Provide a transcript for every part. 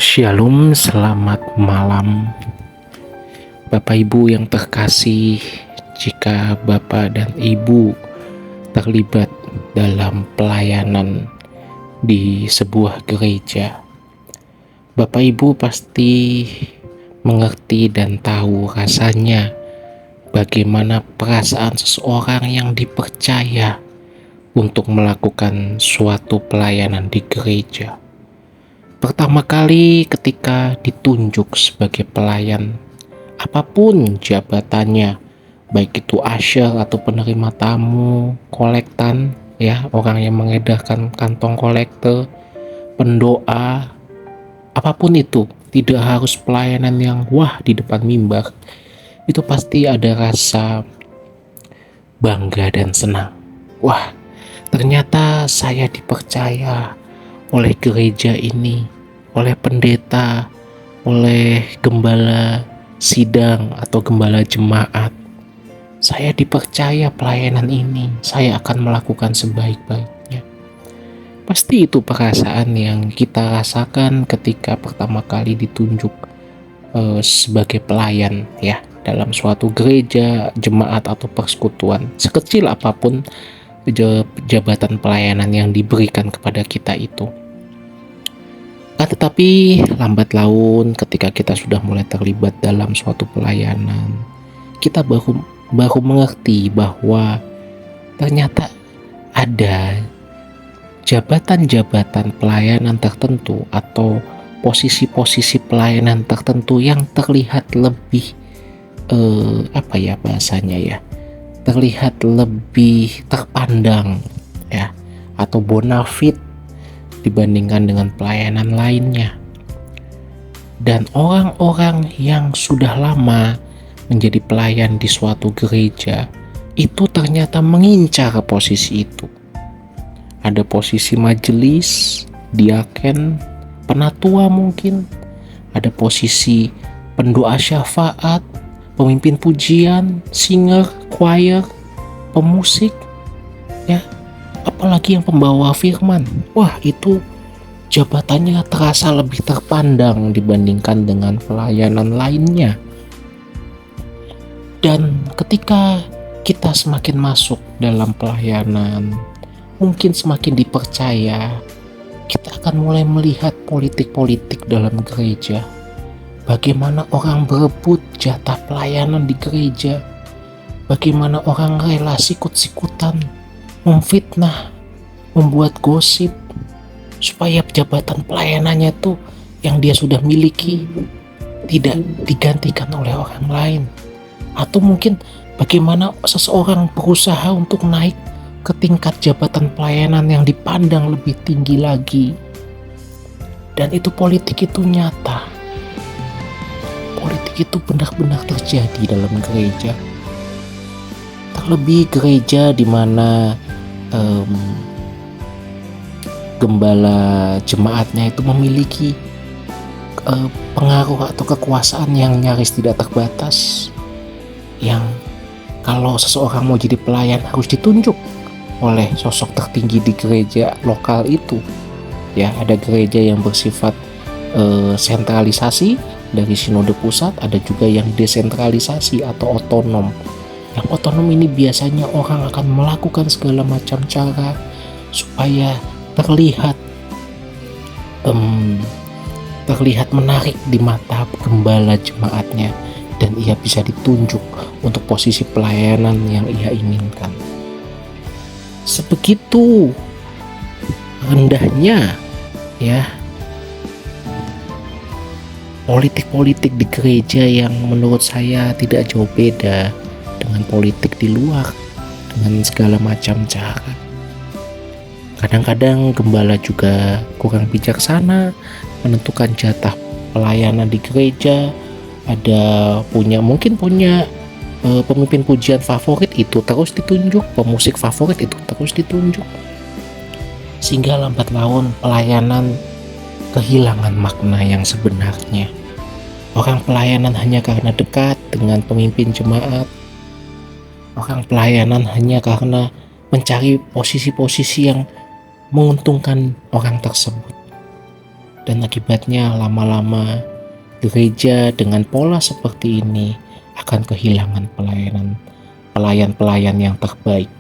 Shalom, selamat malam Bapak Ibu yang terkasih. Jika Bapak dan Ibu terlibat dalam pelayanan di sebuah gereja, Bapak Ibu pasti mengerti dan tahu rasanya bagaimana perasaan seseorang yang dipercaya untuk melakukan suatu pelayanan di gereja. Pertama kali ketika ditunjuk sebagai pelayan, apapun jabatannya, baik itu usher atau penerima tamu, kolektan, ya, orang yang mengedarkan kantong kolektor, pendoa, apapun itu, tidak harus pelayanan yang wah di depan mimbar. Itu pasti ada rasa bangga dan senang. Wah, ternyata saya dipercaya oleh gereja ini, oleh pendeta, oleh gembala sidang atau gembala jemaat. Saya dipercaya pelayanan ini, saya akan melakukan sebaik-baiknya. Pasti itu perasaan yang kita rasakan ketika pertama kali ditunjuk sebagai pelayan, ya, dalam suatu gereja, jemaat atau persekutuan. Sekecil apapun jabatan pelayanan yang diberikan kepada kita itu. Tetapi lambat laun ketika kita sudah mulai terlibat dalam suatu pelayanan, kita baru mengerti bahwa ternyata ada jabatan-jabatan pelayanan tertentu atau posisi-posisi pelayanan tertentu yang terlihat lebih terlihat lebih terpandang, ya, atau bonafit dibandingkan dengan pelayanan lainnya. Dan orang-orang yang sudah lama menjadi pelayan di suatu gereja itu ternyata mengincar posisi itu. Ada posisi majelis, diaken, penatua mungkin, ada posisi pendoa syafaat, pemimpin pujian, singer, choir, pemusik, ya, apalagi yang pembawa firman. Wah, itu jabatannya terasa lebih terpandang dibandingkan dengan pelayanan lainnya. Dan ketika kita semakin masuk dalam pelayanan, mungkin semakin dipercaya, kita akan mulai melihat politik-politik dalam gereja. Bagaimana orang berebut jatah pelayanan di gereja, bagaimana orang rela sikut-sikutan, memfitnah, membuat gosip supaya jabatan pelayanannya tuh yang dia sudah miliki tidak digantikan oleh orang lain. Atau mungkin bagaimana seseorang berusaha untuk naik ke tingkat jabatan pelayanan yang dipandang lebih tinggi lagi. Dan itu politik itu nyata. Politik itu benar-benar terjadi dalam gereja. Terlebih gereja di mana gembala jemaatnya itu memiliki pengaruh atau kekuasaan yang nyaris tidak terbatas, yang kalau seseorang mau jadi pelayan harus ditunjuk oleh sosok tertinggi di gereja lokal itu. Ya, ada gereja yang bersifat sentralisasi dari sinode pusat, ada juga yang desentralisasi atau otonom. Yang otonom ini biasanya orang akan melakukan segala macam cara supaya terlihat menarik di mata gembala jemaatnya, dan ia bisa ditunjuk untuk posisi pelayanan yang ia inginkan. Sebegitu rendahnya, ya, politik-politik di gereja yang menurut saya tidak jauh beda dengan politik di luar dengan segala macam cara. Kadang-kadang gembala juga kurang bijaksana menentukan jatah pelayanan di gereja. Mungkin punya pemimpin pujian favorit, itu terus ditunjuk, pemusik favorit itu terus ditunjuk, sehingga lambat laun pelayanan kehilangan makna yang sebenarnya. Orang pelayanan hanya karena dekat dengan pemimpin jemaat, orang pelayanan hanya karena mencari posisi-posisi yang menguntungkan orang tersebut. Dan akibatnya lama-lama gereja dengan pola seperti ini akan kehilangan pelayan-pelayan yang terbaik.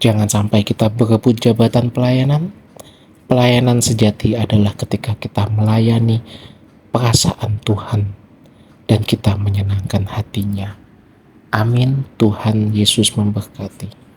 Jangan sampai kita berebut jabatan pelayanan. Pelayanan sejati adalah ketika kita melayani perasaan Tuhan dan kita menyenangkan hatinya. Amin. Tuhan Yesus memberkati.